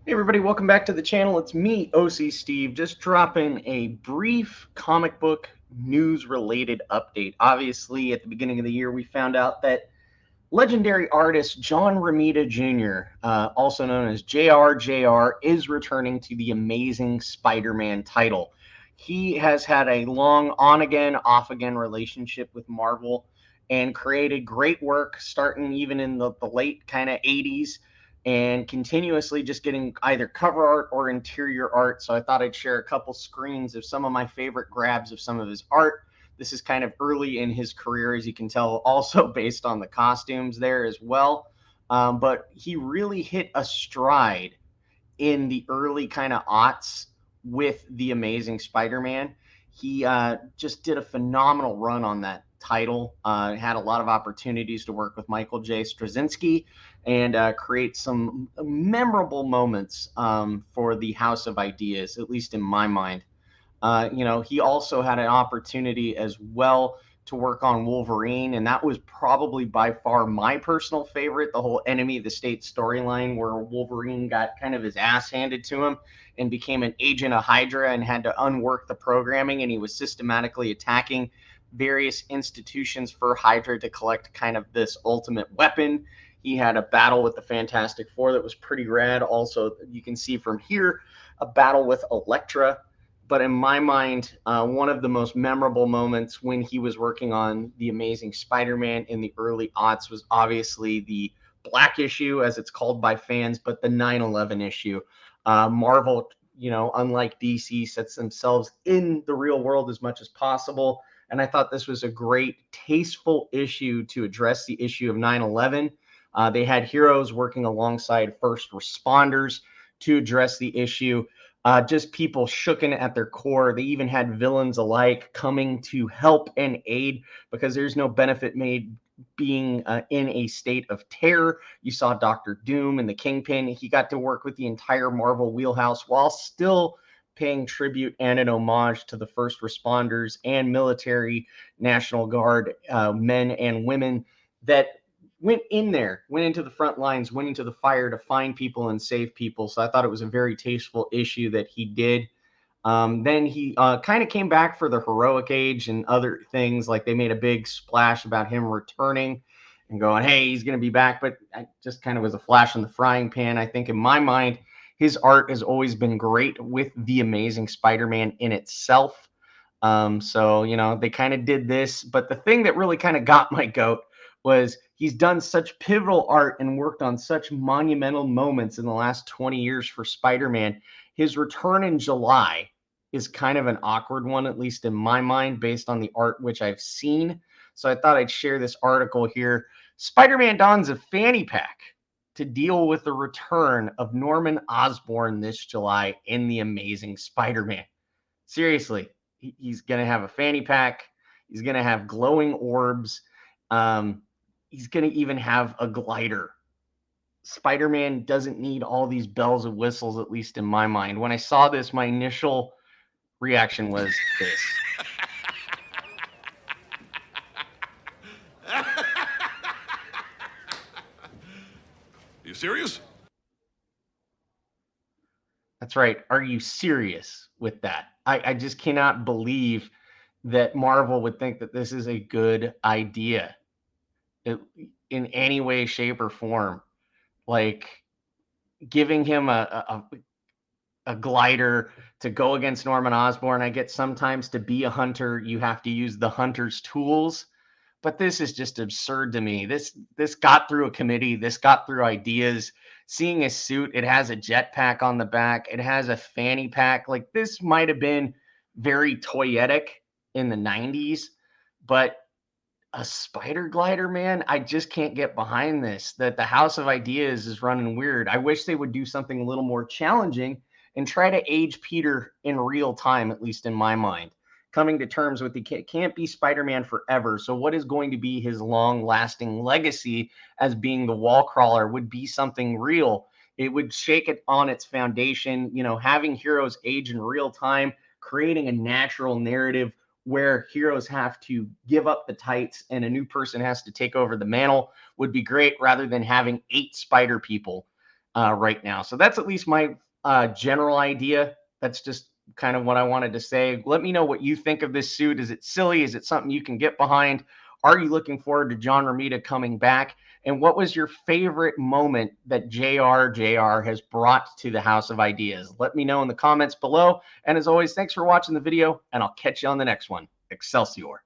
Hey everybody, welcome back to the channel. It's me, OC Steve, just dropping a brief comic book news related update. Obviously, at the beginning of the year, we found out that legendary artist John Romita Jr., also known as JRJR, is returning to the Amazing Spider-Man title. He has had a long on-again, off-again relationship with Marvel and created great work starting even in the late kind of 80s and continuously just getting either cover art or interior art. So I thought I'd share a couple screens of some of my favorite grabs of some of his art. This is kind of early in his career, as you can tell, also based on the costumes there as well. But he really hit a stride in the early kind of aughts with the Amazing Spider-Man. He just did a phenomenal run on that title. Had a lot of opportunities to work with Michael J. Straczynski and create some memorable moments for the House of Ideas, at least in my mind. He also had an opportunity as well to work on Wolverine, and that was probably by far my personal favorite, the whole Enemy of the State storyline where Wolverine got kind of his ass handed to him and became an agent of Hydra and had to unwork the programming, and he was systematically attacking various institutions for Hydra to collect kind of this ultimate weapon. He had a battle with the Fantastic Four that was pretty rad. Also, you can see from here a battle with Elektra. But in my mind, one of the most memorable moments when he was working on The Amazing Spider-Man in the early aughts was obviously the Black issue, as it's called by fans, but the 9/11 issue. Marvel, unlike DC, sets themselves in the real world as much as possible. And I thought this was a great, tasteful issue to address the issue of 9/11. They had heroes working alongside first responders to address the issue. Just people shooken at their core. They even had villains alike coming to help and aid because there's no benefit made being in a state of terror. You saw Doctor Doom and the Kingpin. He got to work with the entire Marvel wheelhouse while still paying tribute and an homage to the first responders and military National Guard men and women that went into the front lines, went into the fire to find people and save people. So I thought it was a very tasteful issue that he did. Then he kind of came back for the Heroic Age and other things. Like they made a big splash about him returning and going, hey, he's going to be back. But I just kind of was a flash in the frying pan. I think in my mind, his art has always been great with The Amazing Spider-Man in itself. So they kind of did this. But the thing that really kind of got my goat was he's done such pivotal art and worked on such monumental moments in the last 20 years for Spider-Man. His return in July is kind of an awkward one, at least in my mind, based on the art which I've seen. So I thought I'd share this article here. Spider-Man dons a fanny pack to deal with the return of Norman Osborn this July in The Amazing Spider-Man. Seriously, he's going to have a fanny pack. He's going to have glowing orbs. He's going to even have a glider. Spider-Man doesn't need all these bells and whistles, at least in my mind. When I saw this, my initial reaction was this. You serious? That's right. Are you serious with that? I just cannot believe that Marvel would think that this is a good idea in any way, shape, or form. Like giving him a glider to go against Norman Osborn. I get sometimes to be a hunter, you have to use the hunter's tools. But this is just absurd to me. This got through a committee. This got through ideas. Seeing his suit, it has a jetpack on the back. It has a fanny pack. Like this might have been very toyetic in the 90s, but a spider glider, man, I just can't get behind this. That the House of Ideas is running weird. I wish they would do something a little more challenging and try to age Peter in real time, at least in my mind. Coming to terms with he can't be Spider-Man forever. So what is going to be his long-lasting legacy as being the wallcrawler would be something real. It would shake it on its foundation, having heroes age in real time, creating a natural narrative where heroes have to give up the tights and a new person has to take over the mantle would be great rather than having 8 spider people. right now. So that's at least my general idea. That's just kind of what I wanted to say. Let me know what you think of this suit. Is it silly? Is it something you can get behind? Are you looking forward to John Romita coming back? And what was your favorite moment that JRJR has brought to the House of Ideas? Let me know in the comments below. And as always, thanks for watching the video, and I'll catch you on the next one. Excelsior.